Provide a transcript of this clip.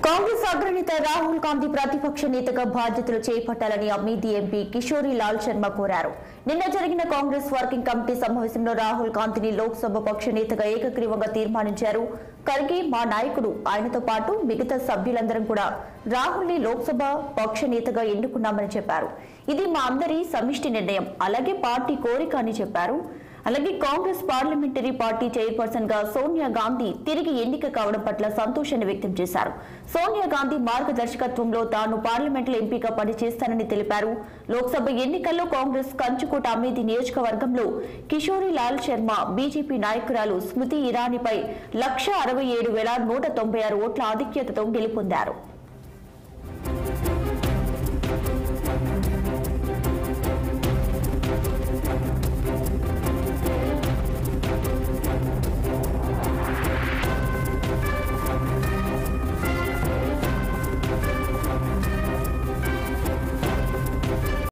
కాంగ్రెస్ అగ్రనేత రాహుల్ గాంధీ ప్రతిపక్ష నేతగా బాధ్యతలు చేపట్టాలని అమేథీ ఎంపీ కిషోరి లాల్ శర్మ కోరారు. నిన్న జరిగిన కాంగ్రెస్ వర్కింగ్ కమిటీ సమావేశంలో రాహుల్ గాంధీని లోక్సభ పక్ష నేతగా ఏకగ్రీవంగా తీర్మానించారు. ఖర్గే మా నాయకుడు, ఆయనతో పాటు మిగతా సభ్యులందరం కూడా రాహుల్ ని లోక్సభ పక్ష నేతగా ఎన్నుకున్నామని చెప్పారు. ఇది మా అందరి సమిష్టి నిర్ణయం, అలాగే పార్టీ కోరిక అని చెప్పారు. అలాగే కాంగ్రెస్ పార్లమెంటరీ పార్టీ చైర్పర్సన్ గా సోనియా గాంధీ తిరిగి ఎన్నిక కావడం పట్ల సంతోషాన్ని వ్యక్తం చేశారు. సోనియా గాంధీ మార్గదర్శకత్వంలో తాను పార్లమెంట్లో ఎంపీగా పనిచేస్తానని తెలిపారు. లోక్సభ ఎన్నికల్లో కాంగ్రెస్ కంచుకోట అమేథీ నియోజకవర్గంలో కిషోరి లాల్ శర్మ బీజేపీ నాయకురాలు స్మృతి ఇరానీపై 1,67,196 ఓట్ల ఆధిక్యతతో గెలుపొందారు.